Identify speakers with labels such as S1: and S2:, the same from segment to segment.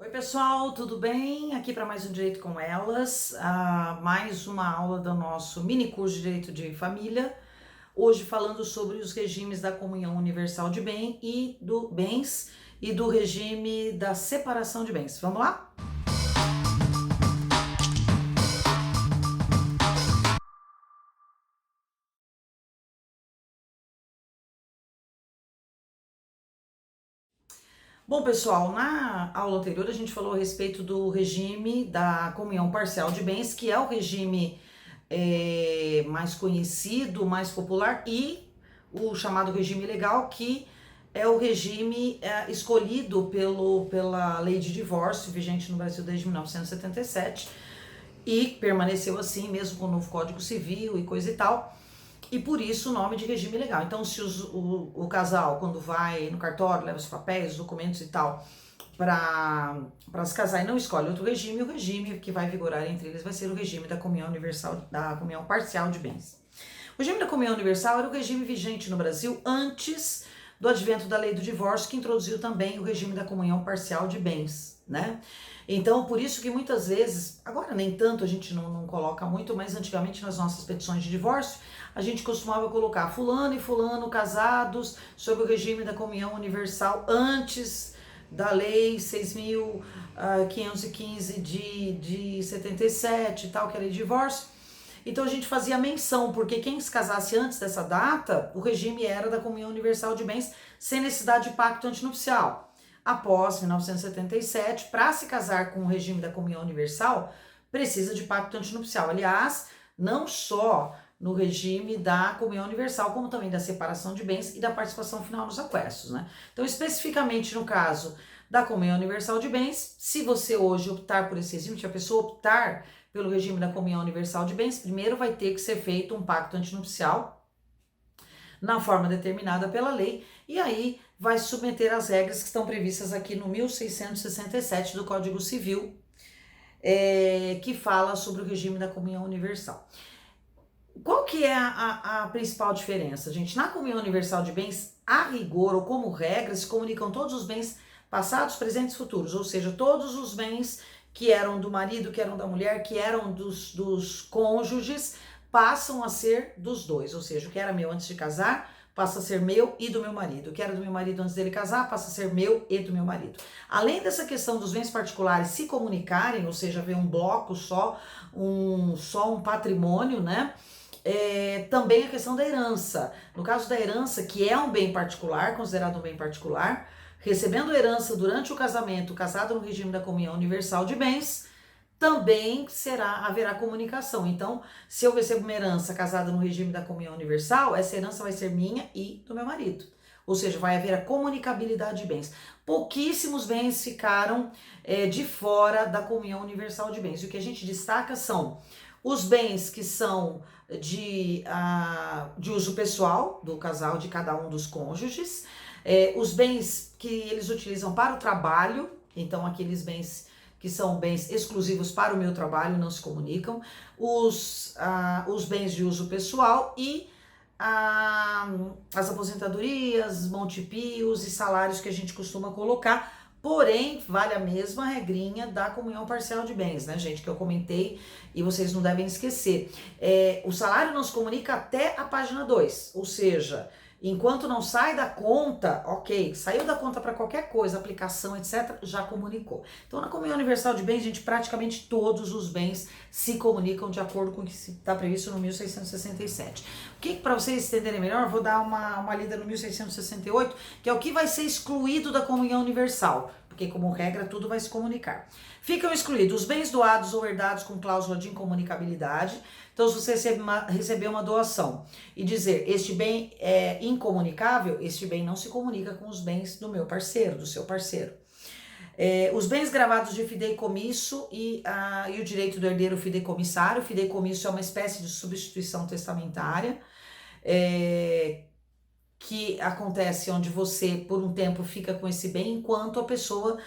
S1: Oi, pessoal, tudo bem? Aqui para mais um Direito com Elas, mais uma aula do nosso mini curso de Direito de Família. Hoje falando sobre os regimes da comunhão universal de bens e do regime da separação de bens. Vamos lá? Bom, pessoal, na aula anterior a gente falou a respeito do regime da comunhão parcial de bens, que é o regime mais conhecido, mais popular, e o chamado regime legal, que é o regime escolhido pela lei de divórcio, vigente no Brasil desde 1977, e permaneceu assim mesmo com o novo Código Civil e coisa e tal. E por isso o nome de regime legal. Então, se o casal, quando vai no cartório, leva os papéis, os documentos e tal, para se casar e não escolhe outro regime, o regime que vai vigorar entre eles vai ser o regime da comunhão universal, da comunhão parcial de bens. O regime da comunhão universal era o regime vigente no Brasil antes do advento da lei do divórcio, que introduziu também o regime da comunhão parcial de bens, né? Então, por isso que muitas vezes, agora nem tanto, a gente não coloca muito, mas antigamente nas nossas petições de divórcio, a gente costumava colocar fulano e fulano casados sob o regime da comunhão universal antes da lei 6.515 de 77 e tal, que era de divórcio. Então a gente fazia menção, porque quem se casasse antes dessa data, o regime era da comunhão universal de bens, sem necessidade de pacto antinupcial. Após 1977, para se casar com o regime da comunhão universal, precisa de pacto antinupcial. Aliás, não só no regime da comunhão universal, como também da separação de bens e da participação final nos aquestos, né? Então, especificamente no caso da comunhão universal de bens, se você hoje optar por esse regime, se a pessoa optar pelo regime da comunhão universal de bens, primeiro vai ter que ser feito um pacto antinupcial na forma determinada pela lei, e aí vai submeter as regras que estão previstas aqui no 1667 do Código Civil, que fala sobre o regime da comunhão universal. Qual que é a principal diferença, gente? Na comunhão universal de bens, a rigor ou como regra, se comunicam todos os bens passados, presentes e futuros, ou seja, todos os bens que eram do marido, que eram da mulher, que eram dos cônjuges, passam a ser dos dois, ou seja, o que era meu antes de casar passa a ser meu e do meu marido, o que era do meu marido antes dele casar passa a ser meu e do meu marido. Além dessa questão dos bens particulares se comunicarem, ou seja, haver um bloco só um patrimônio, né? Também a questão da herança. No caso da herança, que é um bem particular, considerado um bem particular, recebendo herança durante o casamento, casado no regime da comunhão universal de bens, também haverá comunicação. Então, se eu recebo uma herança casada no regime da comunhão universal, essa herança vai ser minha e do meu marido. Ou seja, vai haver a comunicabilidade de bens. Pouquíssimos bens ficaram de fora da comunhão universal de bens. E o que a gente destaca são os bens que são de uso pessoal do casal, de cada um dos cônjuges, os bens que eles utilizam para o trabalho, então aqueles bens que são bens exclusivos para o meu trabalho, não se comunicam, os bens de uso pessoal e as aposentadorias, montepios e salários que a gente costuma colocar. Porém, vale a mesma regrinha da comunhão parcial de bens, né, gente, que eu comentei e vocês não devem esquecer. O salário não se comunica até a página 2, ou seja, enquanto não sai da conta, ok, saiu da conta para qualquer coisa, aplicação, etc., já comunicou. Então, na comunhão universal de bens, gente, praticamente todos os bens se comunicam de acordo com o que está previsto no 1667. O que, para vocês entenderem melhor, eu vou dar uma lida no 1668, que é o que vai ser excluído da comunhão universal, porque, como regra, tudo vai se comunicar. Ficam excluídos os bens doados ou herdados com cláusula de incomunicabilidade. Então, se você receber uma doação e dizer este bem é incomunicável, este bem não se comunica com os bens do meu parceiro, do seu parceiro. Os bens gravados de fideicomisso e o direito do herdeiro fideicomissário. O fideicomisso é uma espécie de substituição testamentária, que acontece onde você, por um tempo, fica com esse bem, enquanto a pessoa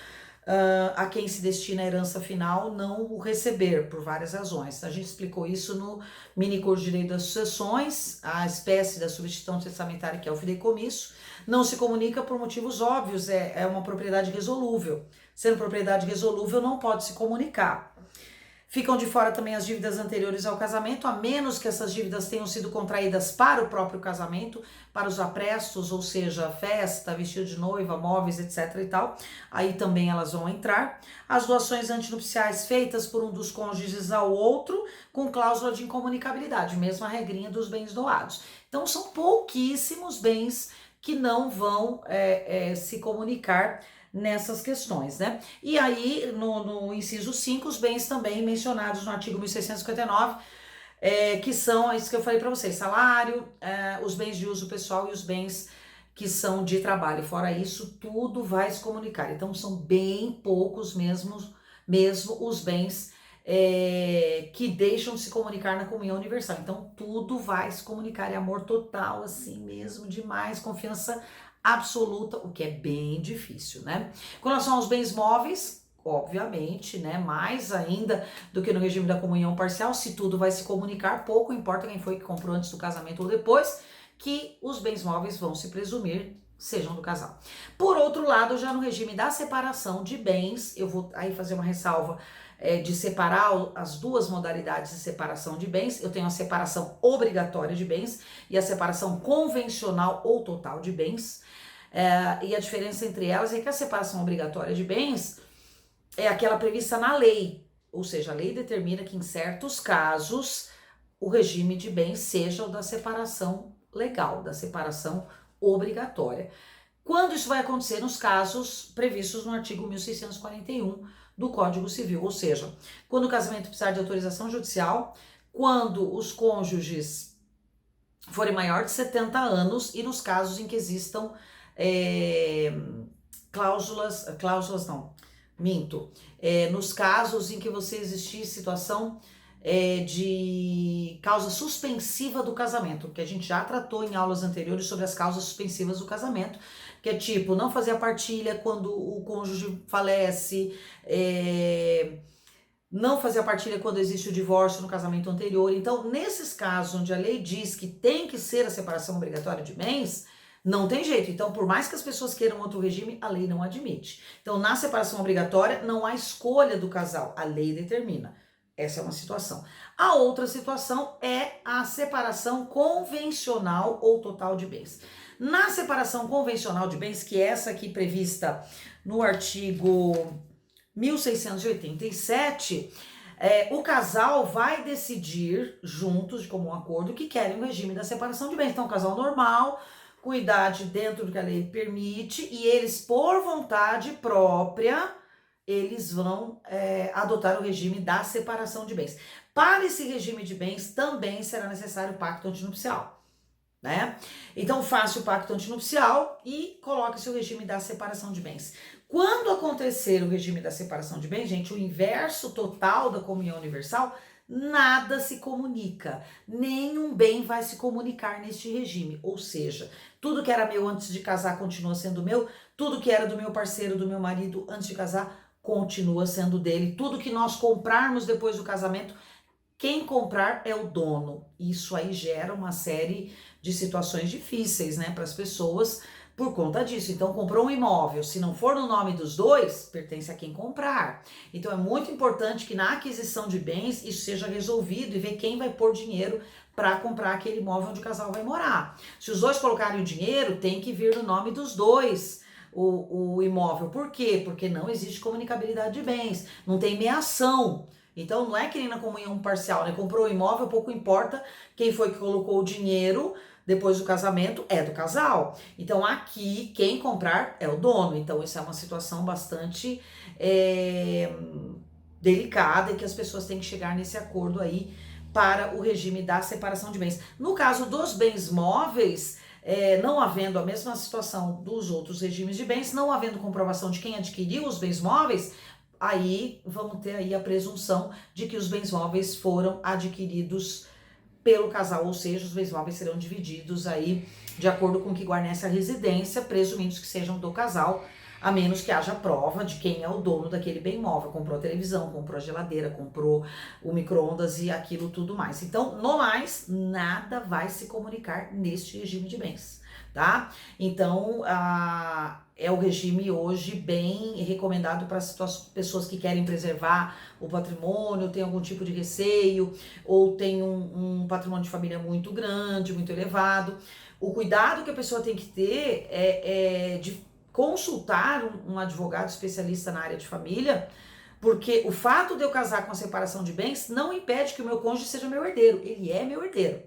S1: a quem se destina a herança final não o receber, por várias razões. A gente explicou isso no mini curso de Direito das Sucessões, a espécie da substituição testamentária, que é o fideicomisso, não se comunica por motivos óbvios, é uma propriedade resolúvel. sendo propriedade resolúvel, não pode se comunicar. Ficam de fora também as dívidas anteriores ao casamento, a menos que essas dívidas tenham sido contraídas para o próprio casamento, para os aprestos, ou seja, festa, vestido de noiva, móveis, etc e tal. Aí também elas vão entrar. As doações antinupciais feitas por um dos cônjuges ao outro, com cláusula de incomunicabilidade, mesma regrinha dos bens doados. Então são pouquíssimos bens que não vão se comunicar nessas questões, né? E aí, no inciso 5, os bens também mencionados no artigo 1659, que são isso que eu falei para vocês, salário, os bens de uso pessoal e os bens que são de trabalho. Fora isso, tudo vai se comunicar. Então, são bem poucos mesmo os bens que deixam de se comunicar na comunhão universal. Então, tudo vai se comunicar, é amor total, assim mesmo, demais, confiança absoluta, o que é bem difícil, né? Com relação aos bens móveis, obviamente, né, mais ainda do que no regime da comunhão parcial, se tudo vai se comunicar, pouco importa quem foi que comprou antes do casamento ou depois, que os bens móveis vão se presumir sejam do casal. Por outro lado, já no regime da separação de bens, eu vou aí fazer uma ressalva de separar as duas modalidades de separação de bens. Eu tenho a separação obrigatória de bens e a separação convencional ou total de bens. E a diferença entre elas é que a separação obrigatória de bens é aquela prevista na lei, ou seja, a lei determina que em certos casos o regime de bens seja o da separação legal, da separação obrigatória. Quando isso vai acontecer? Nos casos previstos no artigo 1641 do Código Civil, ou seja, quando o casamento precisar de autorização judicial, quando os cônjuges forem maior de 70 anos e nos casos em que existam nos casos em que você existir situação de causa suspensiva do casamento, que a gente já tratou em aulas anteriores sobre as causas suspensivas do casamento, que é tipo, não fazer a partilha quando o cônjuge falece, não fazer a partilha quando existe o divórcio no casamento anterior. Então, nesses casos onde a lei diz que tem que ser a separação obrigatória de bens, não tem jeito. Então, por mais que as pessoas queiram outro regime, a lei não admite. Então, na separação obrigatória, não há escolha do casal, a lei determina. Essa é uma situação. A outra situação é a separação convencional ou total de bens. Na separação convencional de bens, que é essa aqui prevista no artigo 1687, o casal vai decidir juntos, de comum acordo, que querem o regime da separação de bens. Então, um casal normal, com idade dentro do que a lei permite, e eles, por vontade própria, eles vão adotar o regime da separação de bens. Para esse regime de bens, também será necessário o pacto antinupcial, né? Então, faça o pacto antinupcial e coloque-se o regime da separação de bens. Quando acontecer o regime da separação de bens, gente, o inverso total da comunhão universal, nada se comunica, nenhum bem vai se comunicar neste regime, ou seja, tudo que era meu antes de casar continua sendo meu, tudo que era do meu parceiro, do meu marido antes de casar, continua sendo dele, tudo que nós comprarmos depois do casamento, quem comprar é o dono. Isso aí gera uma série de situações difíceis, né, para as pessoas por conta disso. Então, comprou um imóvel, se não for no nome dos dois, pertence a quem comprar. Então, é muito importante que na aquisição de bens isso seja resolvido e ver quem vai pôr dinheiro para comprar aquele imóvel onde o casal vai morar. Se os dois colocarem o dinheiro, tem que vir no nome dos dois o imóvel. Por quê? Porque não existe comunicabilidade de bens, não tem meação. Então, não é que nem na comunhão parcial, né? Comprou o imóvel, pouco importa quem foi que colocou o dinheiro depois do casamento, é do casal. Então, aqui, quem comprar é o dono. Então, isso é uma situação bastante delicada e que as pessoas têm que chegar nesse acordo aí para o regime da separação de bens. No caso dos bens móveis, não havendo a mesma situação dos outros regimes de bens, não havendo comprovação de quem adquiriu os bens móveis, aí vamos ter aí a presunção de que os bens móveis foram adquiridos pelo casal, ou seja, os bens móveis serão divididos aí de acordo com o que guarnece a residência, presumindo que sejam do casal, a menos que haja prova de quem é o dono daquele bem móvel, comprou a televisão, comprou a geladeira, comprou o micro-ondas e aquilo tudo mais. Então, no mais, nada vai se comunicar neste regime de bens, tá? Então, é o regime hoje bem recomendado para pessoas que querem preservar o patrimônio, tem algum tipo de receio, ou tem um patrimônio de família muito grande, muito elevado. O cuidado que a pessoa tem que ter é de consultar um advogado especialista na área de família, porque o fato de eu casar com a separação de bens não impede que o meu cônjuge seja meu herdeiro, ele é meu herdeiro.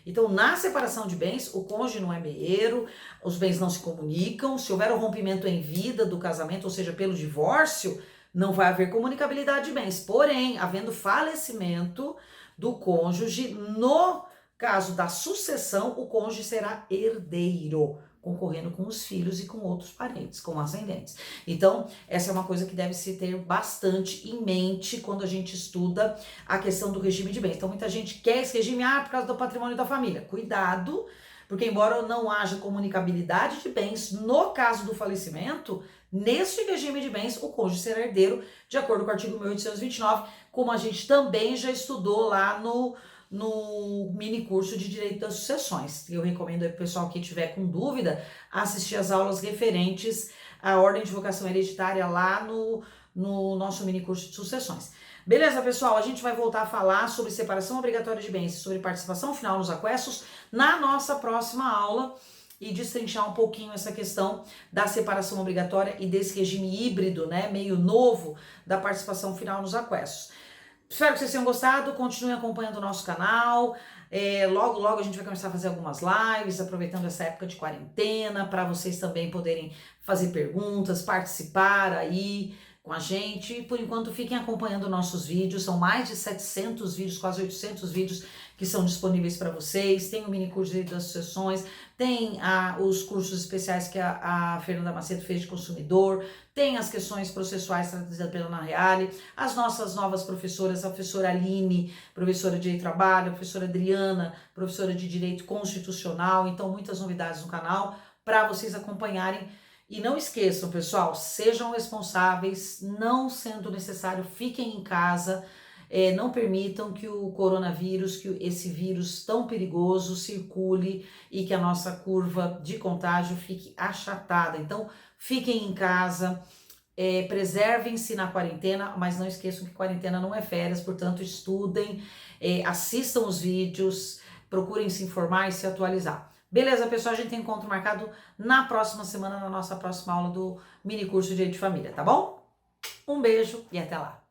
S1: Então, na separação de bens, o cônjuge não é meieiro, os bens não se comunicam. Se houver um rompimento em vida do casamento, ou seja, pelo divórcio, não vai haver comunicabilidade de bens. Porém, havendo falecimento do cônjuge, no caso da sucessão, o cônjuge será herdeiro, concorrendo com os filhos e com outros parentes, com ascendentes. Então, essa é uma coisa que deve se ter bastante em mente quando a gente estuda a questão do regime de bens. Então, muita gente quer esse regime, por causa do patrimônio da família. Cuidado, porque embora não haja comunicabilidade de bens, no caso do falecimento, neste regime de bens, o cônjuge será herdeiro, de acordo com o artigo 1829, como a gente também já estudou lá no mini curso de Direito das Sucessões. Eu recomendo aí pro pessoal que tiver com dúvida, assistir as aulas referentes à ordem de vocação hereditária lá no nosso mini curso de sucessões. Beleza, pessoal? A gente vai voltar a falar sobre separação obrigatória de bens e sobre participação final nos aquestos na nossa próxima aula e destrinchar um pouquinho essa questão da separação obrigatória e desse regime híbrido, né, meio novo, da participação final nos aquestos. Espero que vocês tenham gostado, continuem acompanhando o nosso canal, logo a gente vai começar a fazer algumas lives, aproveitando essa época de quarentena, para vocês também poderem fazer perguntas, participar aí com a gente. Por enquanto, fiquem acompanhando nossos vídeos, são mais de 700 vídeos, quase 800 vídeos que são disponíveis para vocês. Tem o mini curso de Direito das Sucessões, tem os cursos especiais que a Fernanda Macedo fez de consumidor, tem as questões processuais tratadas pela Ana Reale, as nossas novas professoras, a professora Aline, professora de Direito do Trabalho, a professora Adriana, professora de Direito Constitucional. Então, muitas novidades no canal para vocês acompanharem. E não esqueçam, pessoal, sejam responsáveis, não sendo necessário, fiquem em casa, não permitam que o coronavírus, que esse vírus tão perigoso circule e que a nossa curva de contágio fique achatada. Então, fiquem em casa, preservem-se na quarentena, mas não esqueçam que quarentena não é férias, portanto, estudem, assistam os vídeos, procurem se informar e se atualizar. Beleza, pessoal? A gente tem encontro marcado na próxima semana, na nossa próxima aula do mini curso de Direito de Família, tá bom? Um beijo e até lá!